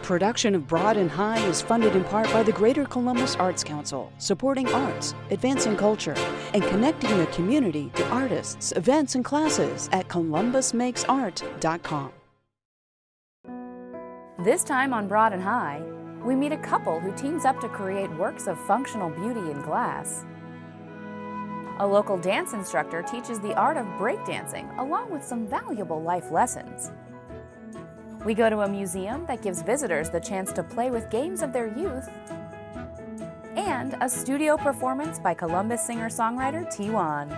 Production of Broad and High is funded in part by the Greater Columbus Arts Council, supporting arts, advancing culture, and connecting the community to artists, events, and classes at columbusmakesart.com. This time on Broad and High, we meet a couple who teams up to create works of functional beauty in glass. A local dance instructor teaches the art of breakdancing along with some valuable life lessons. We go to a museum that gives visitors the chance to play with games of their youth, and a studio performance by Columbus singer-songwriter T1.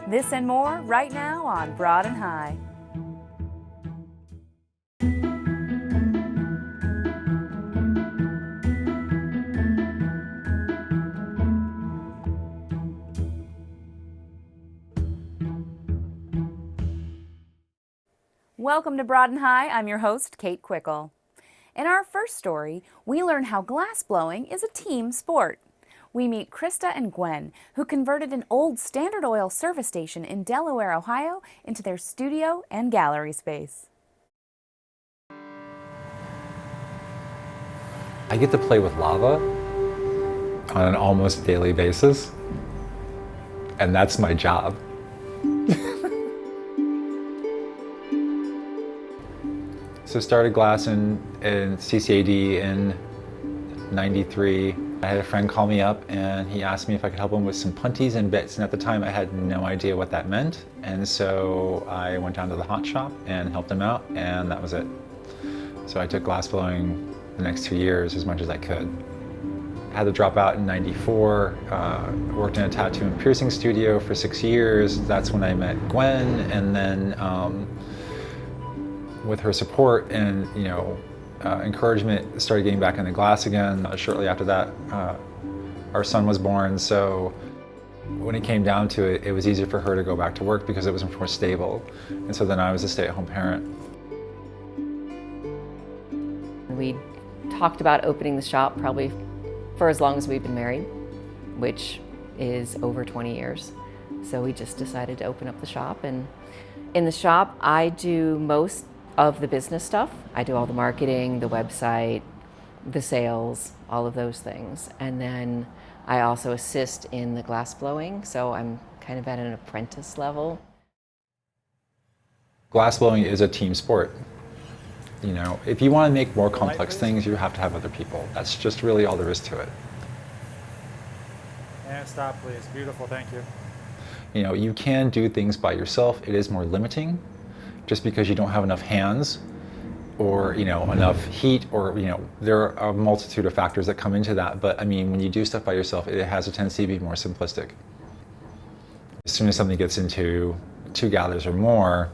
This and more right now on Broad and High. Welcome to Broad and High. I'm your host, Kate Quickle. In our first story, we learn how glass blowing is a team sport. We meet Krista and Gwen, who converted an old Standard Oil service station in Delaware, Ohio, into their studio and gallery space. I get to play with lava on an almost daily basis, and that's my job. So started glass in CCAD in '93. I had a friend call me up and he asked me if I could help him with some punties and bits, and at the time I had no idea what that meant, and so I went down to the hot shop and helped him out, and that was it. So I took glass blowing the next 2 years as much as I could. I had to drop out in '94, worked in a tattoo and piercing studio for 6 years. That's when I met Gwen, and then with her support and encouragement, started getting back into glass again. Shortly after that, our son was born, so when it came down to it, it was easier for her to go back to work because it was much more stable, and so then I was a stay-at-home parent. We talked about opening the shop probably for as long as we've been married, which is over 20 years. So we just decided to open up the shop, and in the shop I do most of the business stuff. I do all the marketing, the website, the sales, all of those things. And then I also assist in the glass blowing, so I'm kind of at an apprentice level. Glass blowing is a team sport. If you want to make more complex things, you have to have other people. That's just really all there is to it. And stop, please. Beautiful, thank you. You can do things by yourself. It is more limiting, just because you don't have enough hands or enough heat, or there are a multitude of factors that come into that. But I mean, when you do stuff by yourself, it has a tendency to be more simplistic. As soon as something gets into 2 gallons or more,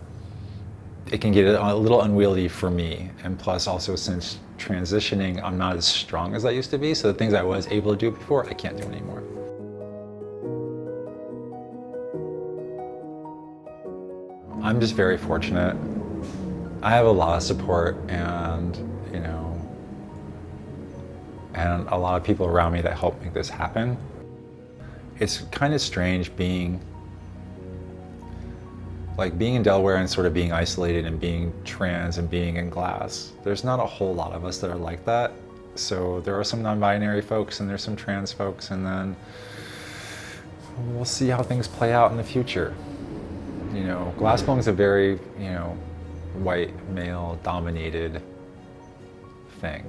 it can get a little unwieldy for me. And plus also, since transitioning, I'm not as strong as I used to be, so the things I was able to do before, I can't do anymore. I'm just very fortunate. I have a lot of support and a lot of people around me that help make this happen. It's kind of strange being in Delaware and sort of being isolated and being trans and being in glass. There's not a whole lot of us that are like that. So there are some non-binary folks and there's some trans folks, and then we'll see how things play out in the future. Glass blowing is a very, white, male-dominated thing,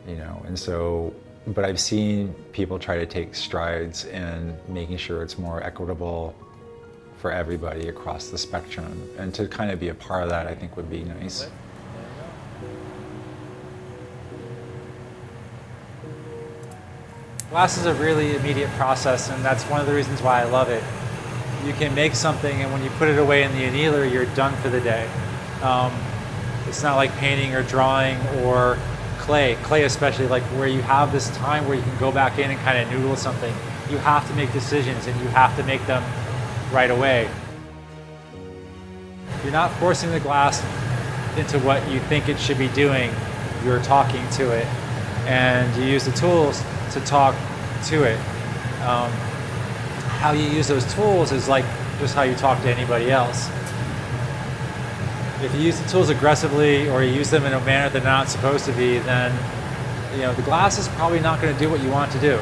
and so, but I've seen people try to take strides in making sure it's more equitable for everybody across the spectrum, and to kind of be a part of that, I think, would be nice. Glass is a really immediate process, and that's one of the reasons why I love it. You can make something, and when you put it away in the annealer, you're done for the day. It's not like painting or drawing or clay especially, like where you have this time where you can go back in and kind of noodle something. You have to make decisions, and you have to make them right away. You're not forcing the glass into what you think it should be doing. You're talking to it, and you use the tools to talk to it. How you use those tools is like just how you talk to anybody else. If you use the tools aggressively or you use them in a manner they're not supposed to be, then the glass is probably not going to do what you want it to do.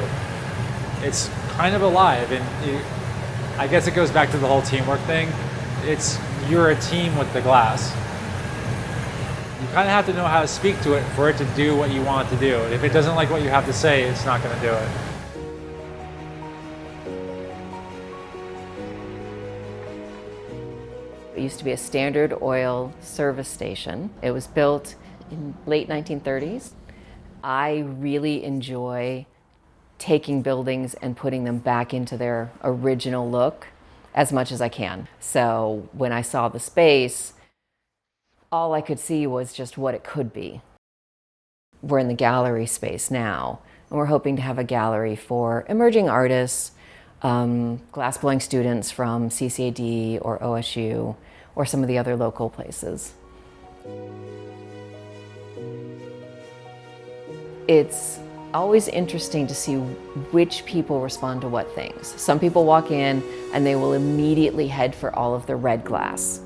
It's kind of alive, and I guess it goes back to the whole teamwork thing. You're a team with the glass. You kind of have to know how to speak to it for it to do what you want it to do. And if it doesn't like what you have to say, it's not going to do it. It used to be a Standard Oil service station. It was built in late 1930s. I really enjoy taking buildings and putting them back into their original look as much as I can. So when I saw the space, all I could see was just what it could be. We're in the gallery space now, and we're hoping to have a gallery for emerging artists, glassblowing students from CCAD or OSU or some of the other local places. It's always interesting to see which people respond to what things. Some people walk in and they will immediately head for all of the red glass.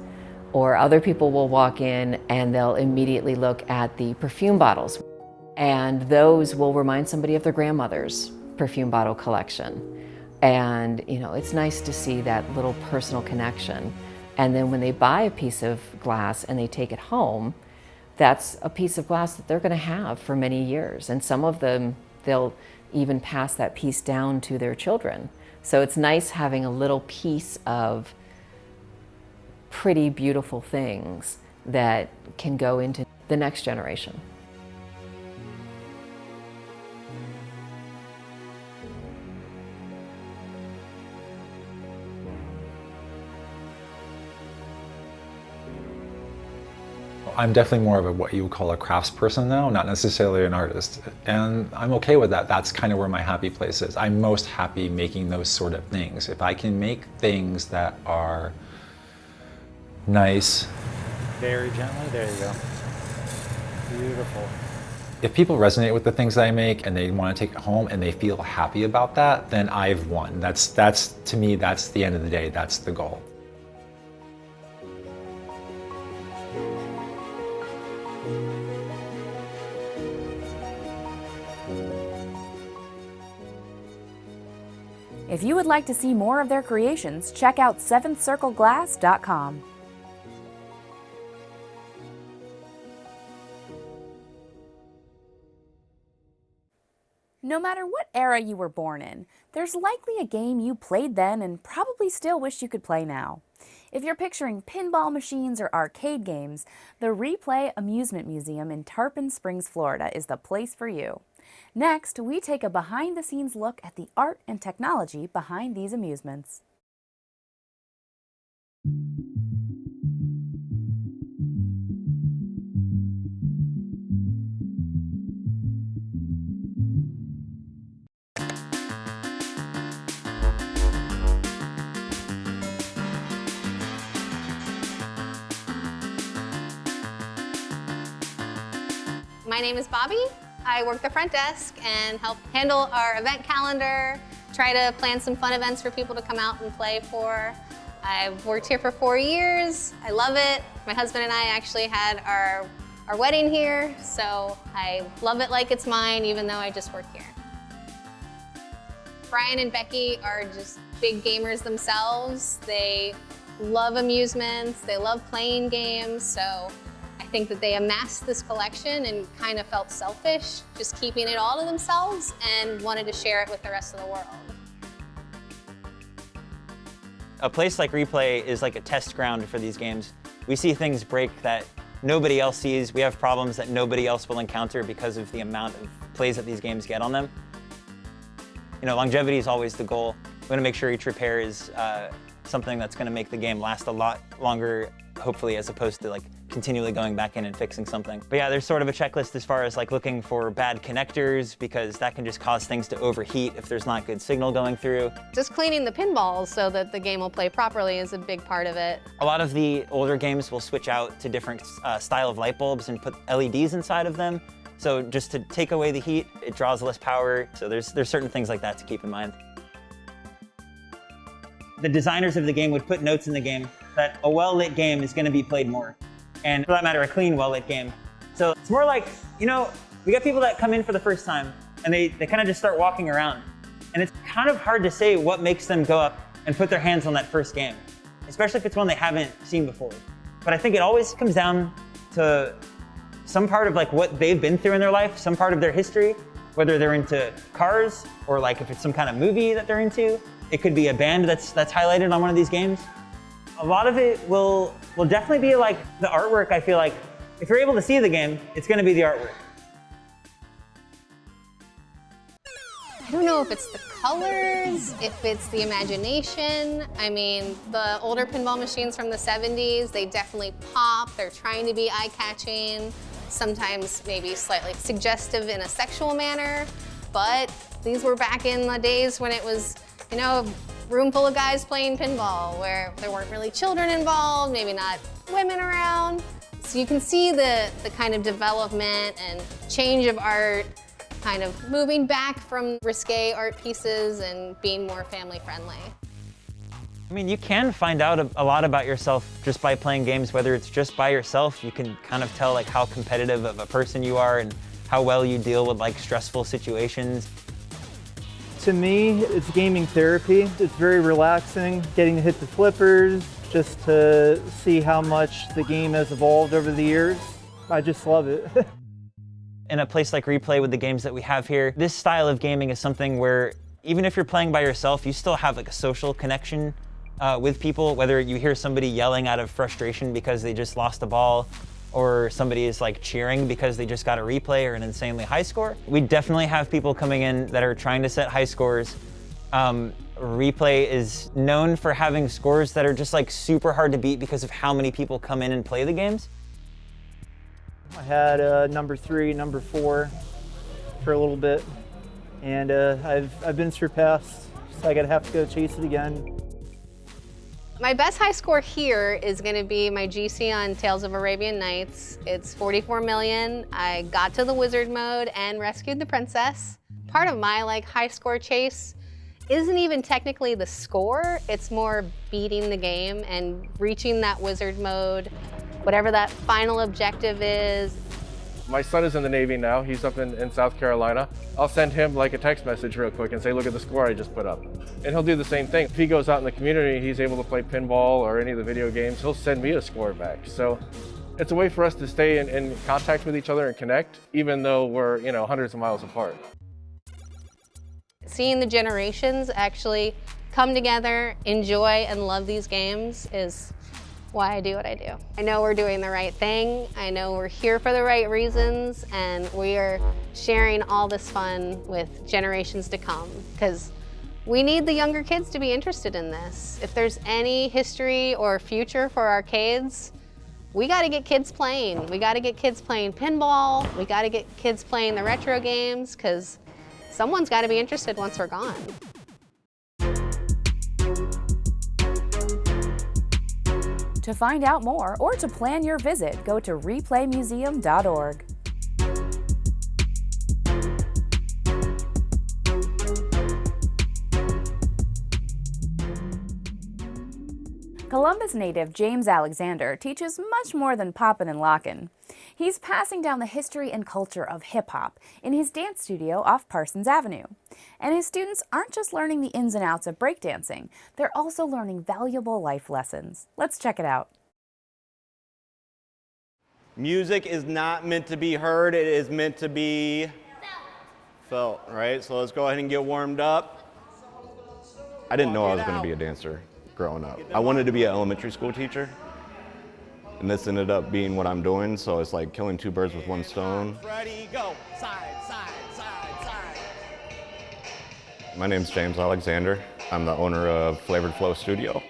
Or other people will walk in and they'll immediately look at the perfume bottles. And those will remind somebody of their grandmother's perfume bottle collection. And it's nice to see that little personal connection. And then when they buy a piece of glass and they take it home, that's a piece of glass that they're going to have for many years. And some of them, they'll even pass that piece down to their children. So it's nice having a little piece of pretty, beautiful things that can go into the next generation. I'm definitely more of what you would call a craftsperson now, not necessarily an artist. And I'm okay with that. That's kind of where my happy place is. I'm most happy making those sort of things. If I can make things that are nice. Very gently, there you go. Beautiful. If people resonate with the things that I make and they want to take it home and they feel happy about that, then I've won. That's to me, that's the end of the day. That's the goal. If you would like to see more of their creations, check out seventhcircleglass.com. No matter what era you were born in, there's likely a game you played then and probably still wish you could play now. If you're picturing pinball machines or arcade games, the Replay Amusement Museum in Tarpon Springs, Florida is the place for you. Next, we take a behind-the-scenes look at the art and technology behind these amusements. My name is Bobby. I work the front desk and help handle our event calendar, try to plan some fun events for people to come out and play for. I've worked here for 4 years. I love it. My husband and I actually had our wedding here, so I love it like it's mine, even though I just work here. Brian and Becky are just big gamers themselves. They love amusements, they love playing games, so I think that they amassed this collection and kind of felt selfish, just keeping it all to themselves, and wanted to share it with the rest of the world. A place like Replay is like a test ground for these games. We see things break that nobody else sees. We have problems that nobody else will encounter because of the amount of plays that these games get on them. Longevity is always the goal. We want to make sure each repair is something that's going to make the game last a lot longer, hopefully, as opposed to continually going back in and fixing something. But yeah, there's sort of a checklist as far as looking for bad connectors, because that can just cause things to overheat if there's not good signal going through. Just cleaning the pinballs so that the game will play properly is a big part of it. A lot of the older games will switch out to different style of light bulbs and put LEDs inside of them. So just to take away the heat, it draws less power. So there's certain things like that to keep in mind. The designers of the game would put notes in the game that a well-lit game is going to be played more. and for that matter, a clean, well-lit game. So it's more like, you know, we got people that come in for the first time and they kind of just start walking around. And it's kind of hard to say what makes them go up and put their hands on that first game, especially if it's one they haven't seen before. But I think it always comes down to some part of like what they've been through in their life, some part of their history, whether they're into cars or like if it's some kind of movie that they're into. It could be a band that's highlighted on one of these games. A lot of it will definitely be like the artwork. I feel like if you're able to see the game, it's going to be the artwork. I don't know if it's the colors, if it's the imagination. I mean, the older pinball machines from the 70s, they definitely pop. They're trying to be eye-catching, sometimes maybe slightly suggestive in a sexual manner. But these were back in the days when it was, you know, a room full of guys playing pinball where there weren't really children involved, maybe not women around. So you can see the kind of development and change of art, kind of moving back from risque art pieces and being more family friendly. I mean, you can find out a lot about yourself just by playing games, whether it's just by yourself. You can kind of tell like how competitive of a person you are and how well you deal with like stressful situations. To me, it's gaming therapy. It's very relaxing, getting to hit the flippers, just to see how much the game has evolved over the years. I just love it. In a place like Replay with the games that we have here, this style of gaming is something where even if you're playing by yourself, you still have like a social connection with people, whether you hear somebody yelling out of frustration because they just lost a ball, or somebody is like cheering because they just got a replay or an insanely high score. We definitely have people coming in that are trying to set high scores. Replay is known for having scores that are just like super hard to beat because of how many people come in and play the games. I had number 3, number 4 for a little bit, and I've been surpassed, so I gotta have to go chase it again. My best high score here is gonna be my GC on Tales of Arabian Nights. It's 44 million. I got to the wizard mode and rescued the princess. Part of my like high score chase isn't even technically the score, it's more beating the game and reaching that wizard mode, whatever that final objective is. My son is in the Navy now. He's up in South Carolina. I'll send him like a text message real quick and say, look at the score I just put up. And he'll do the same thing. If he goes out in the community and he's able to play pinball or any of the video games, he'll send me a score back. So it's a way for us to stay in contact with each other and connect, even though we're, you know, hundreds of miles apart. Seeing the generations actually come together, enjoy and love these games is why I do what I do. I know we're doing the right thing. I know we're here for the right reasons, and we are sharing all this fun with generations to come, because we need the younger kids to be interested in this. If there's any history or future for arcades, we gotta get kids playing. We gotta get kids playing pinball. We gotta get kids playing the retro games, because someone's gotta be interested once we're gone. To find out more or to plan your visit, go to replaymuseum.org. Columbus native James Alexander teaches much more than poppin' and lockin'. He's passing down the history and culture of hip-hop in his dance studio off Parsons Avenue. And his students aren't just learning the ins and outs of breakdancing, they're also learning valuable life lessons. Let's check it out. Music is not meant to be heard, it is meant to be felt, right? So let's go ahead and get warmed up. I didn't know I was going to be a dancer growing up. I wanted to be an elementary school teacher, and this ended up being what I'm doing, so it's like killing two birds with one stone. Ready, go. Side, side, side, side. My name's James Alexander. I'm the owner of Flavored Flow Studio.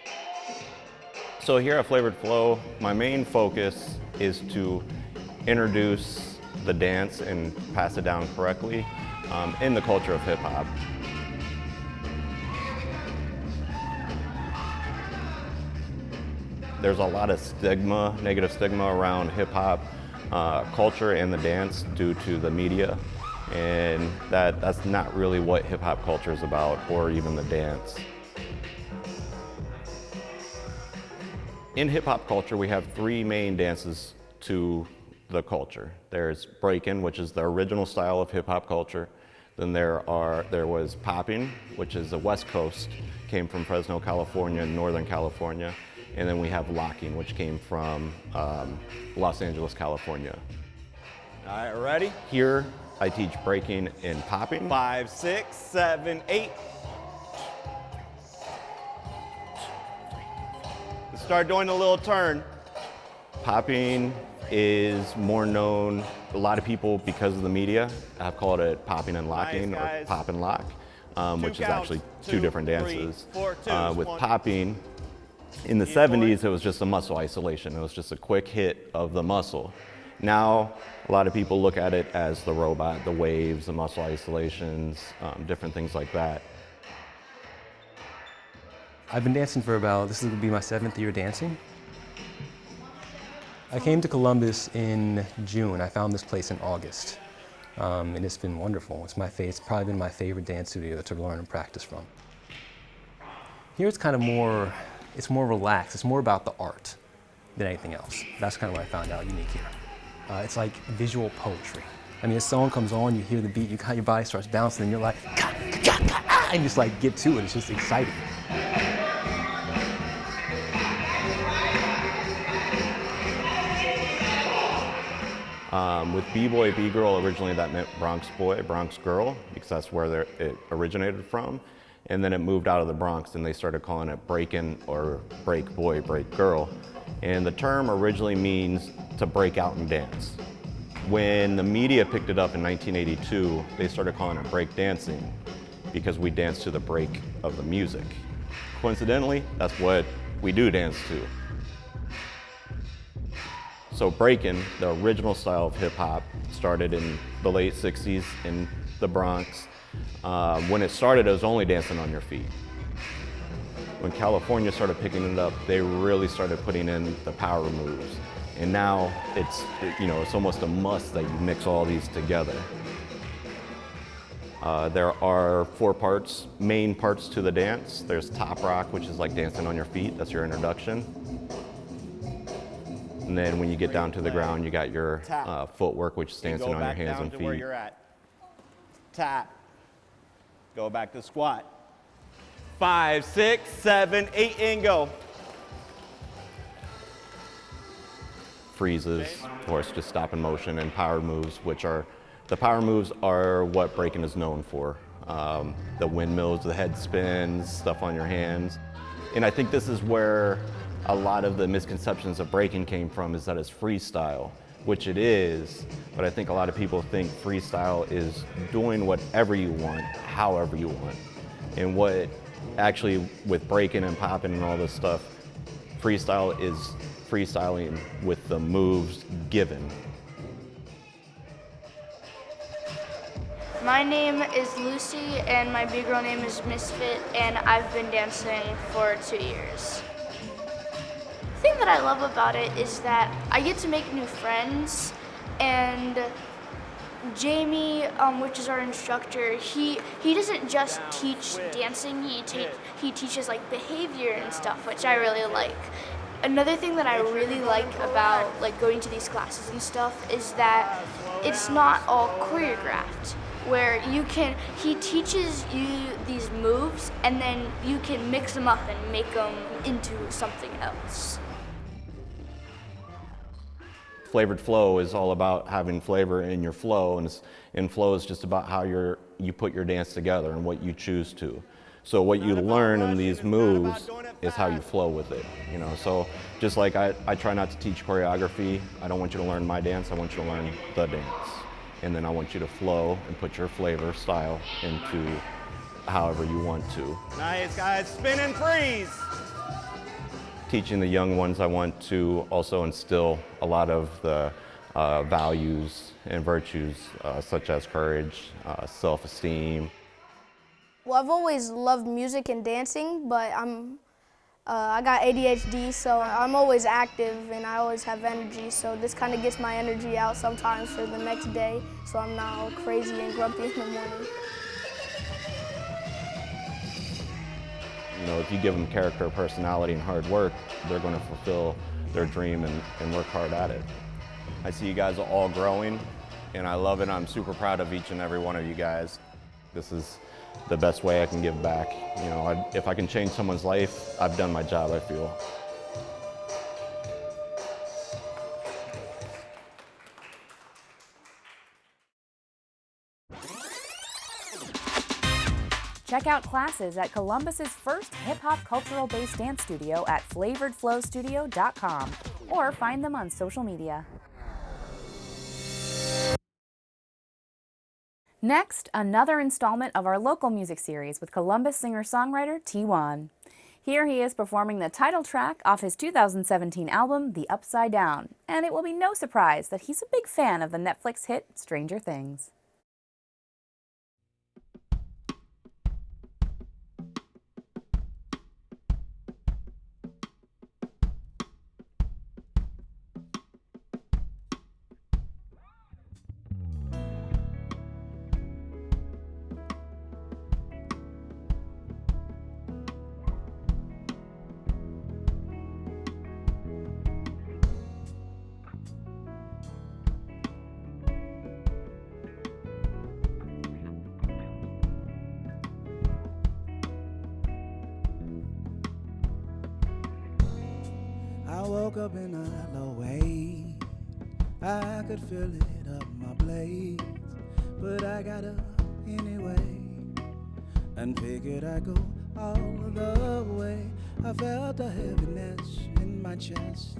So here at Flavored Flow, my main focus is to introduce the dance and pass it down correctly in the culture of hip hop. There's a lot of stigma, negative stigma around hip hop culture and the dance due to the media, and that's not really what hip hop culture is about, or even the dance. In hip hop culture, we have three main dances to the culture. There's breaking, which is the original style of hip hop culture. Then there was popping, which is the West Coast, came from Fresno, California, and Northern California. And then we have locking, which came from Los Angeles, California. All right, ready? Here, I teach breaking and popping. 5, 6, 7, 8. Start doing a little turn. Popping is more known, a lot of people, because of the media, have called it popping and locking, Nice, or pop and lock, which is actually two different 3, dances. 4, 2, With 1. popping, in the 70s, it was just a muscle isolation. It was just a quick hit of the muscle. Now, a lot of people look at it as the robot, the waves, the muscle isolations, different things like that. I've been dancing for this will be my 7th year dancing. I came to Columbus in June. I found this place in August, and it's been wonderful. It's probably been my favorite dance studio to learn and practice from. Here it's kind of more relaxed. It's more about the art than anything else. That's kind of what I found out unique here. It's like visual poetry. I mean, a song comes on, you hear the beat, your body starts bouncing, and you're like, and just like get to it. It's just exciting. With B-boy, B-girl, originally that meant Bronx boy, Bronx girl, because that's where it originated from. And then it moved out of the Bronx and they started calling it breakin' or break boy, break girl. And the term originally means to break out and dance. When the media picked it up in 1982, they started calling it break dancing because we dance to the break of the music. Coincidentally, that's what we do dance to. So breaking, the original style of hip hop, started in the late 60s in the Bronx. When it started, it was only dancing on your feet. When California started picking it up, they really started putting in the power moves. And now it's almost a must that you mix all these together. There are 4 main parts to the dance. There's top rock, which is like dancing on your feet. That's your introduction. And then when you get down to the ground, you got your footwork, which is dancing on your hands and feet. Go back down to where you're at. Tap. Go back to squat. 5, 6, 7, 8, and go. Freezes, of course, just stop in motion, and power moves, the power moves are what breaking is known for. The windmills, the head spins, stuff on your hands. And I think this is where a lot of the misconceptions of breaking came from, is that it's freestyle, which it is, but I think a lot of people think freestyle is doing whatever you want, however you want. And what actually, with breaking and popping and all this stuff, freestyle is freestyling with the moves given. My name is Lucy and my big girl name is Misfit, and I've been dancing for 2 years. The thing that I love about it is that I get to make new friends, and Jamie, which is our instructor, he doesn't just teach dancing, he teaches like behavior and stuff, which I really like. Another thing that I really like about going to these classes and stuff is that it's not all choreographed, where he teaches you these moves and then you can mix them up and make them into something else. Flavored flow is all about having flavor in your flow, and flow is just about how you put your dance together and what you choose to. So what you learn in these moves is how you flow with it, So just like I try not to teach choreography, I don't want you to learn my dance, I want you to learn the dance. And then I want you to flow and put your flavor, style into however you want to. Nice, guys. Spin and freeze. Teaching the young ones, I want to also instill a lot of the values and virtues such as courage, self-esteem. Well, I've always loved music and dancing, but I got ADHD, so I'm always active and I always have energy, so this kind of gets my energy out sometimes for the next day, so I'm not all crazy and grumpy in the morning. If you give them character, personality, and hard work, they're going to fulfill their dream and work hard at it. I see you guys are all growing, and I love it. I'm super proud of each and every one of you guys. This is the best way I can give back. You know, if I can change someone's life, I've done my job, I feel. Check out classes at Columbus's first hip-hop cultural-based dance studio at flavoredflowstudio.com or find them on social media. Next, another installment of our local music series with Columbus singer-songwriter T1. Here he is performing the title track off his 2017 album, The Upside Down, and it will be no surprise that he's a big fan of the Netflix hit Stranger Things. I woke up in a low way. I could feel it up my blades, but I got up anyway and figured I'd go all the way. I felt a heaviness in my chest.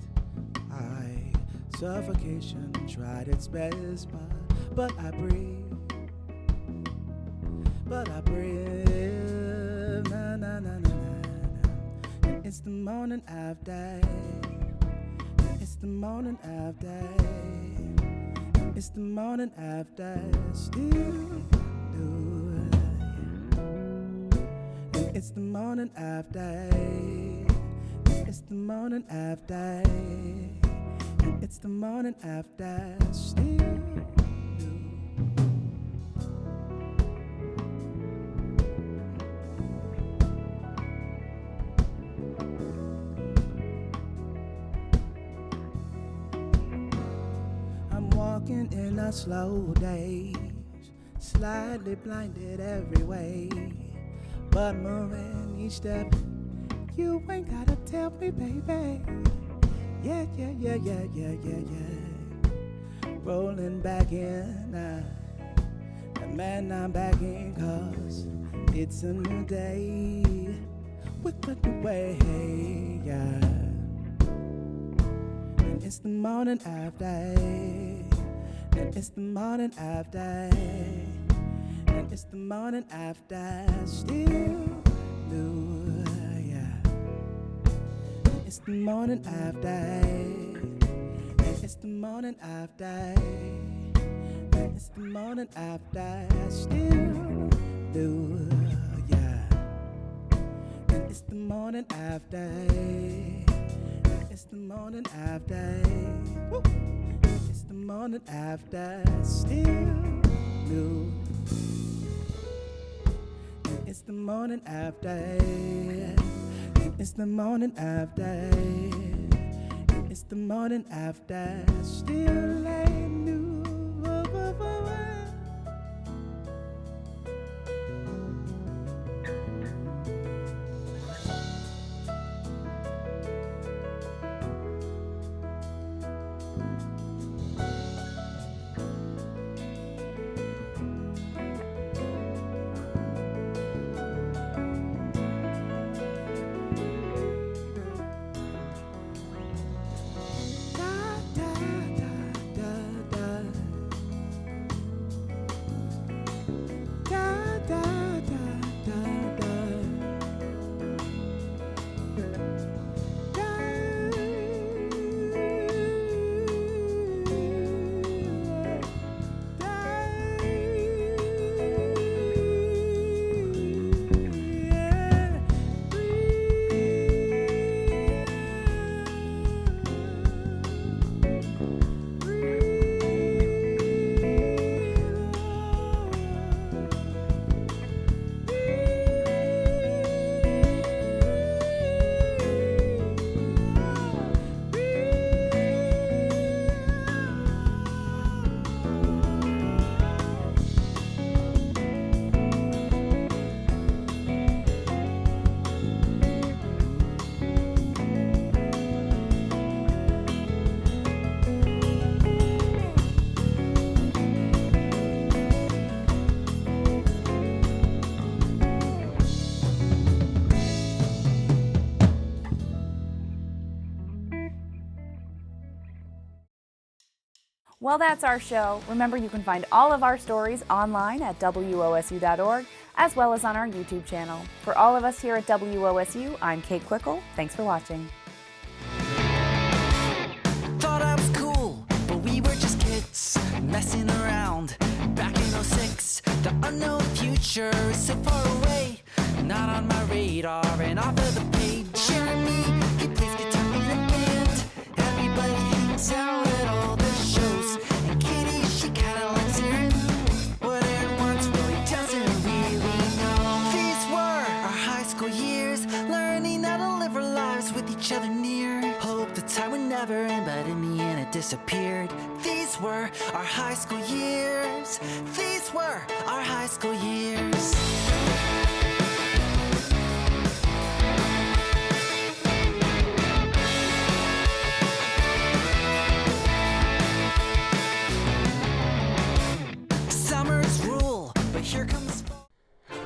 Suffocation tried its best, but I breathe. But I breathe. Na na na na na na. And it's the morning after. It's the morning after. It's the morning after. Still do. And it's the morning after. It's the morning after. And it's the morning after. Still do. Walking in a slow days, slightly blinded every way, but moving each step. You ain't gotta tell me, baby. Yeah, yeah, yeah, yeah, yeah, yeah, yeah. Rolling back in, and man, I'm back in, 'cause it's a new day with a new way, yeah. And it's the morning after. And it's the morning after. And it's the morning after. Still new, yeah. And it's the morning after. And it's the morning after. And it's the morning after. Still new, yeah. And it's the morning after. And it's the morning after. Woo. The morning after, still new. And it's the morning after. And it's the morning after. And it's the morning after, still ain't new. Well, that's our show. Remember, you can find all of our stories online at WOSU.org, as well as on our YouTube channel. For all of us here at WOSU, I'm Kate Quickle. Thanks for watching. Thought I was cool, but we were just kids messing around. Back in 06, the unknown future is so far away, not on my radar and off of the page. Jeremy, he plays guitar in a band. Everybody hangs out at all the shows, and Katie, she kinda likes Aaron. What Aaron wants really doesn't really know. These were our high school years, learning how to live our lives with each other near. Hope the time would never end, but in the end it disappeared. These were our high school years. These were our high school years. Summers rule, but here comes fall.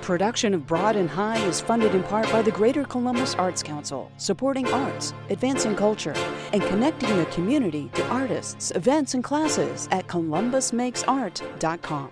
Production of Broad and High is funded in part by the Greater Columbus Arts Council, supporting arts, advancing culture, and connecting the community to artists, events, and classes at columbusmakesart.com.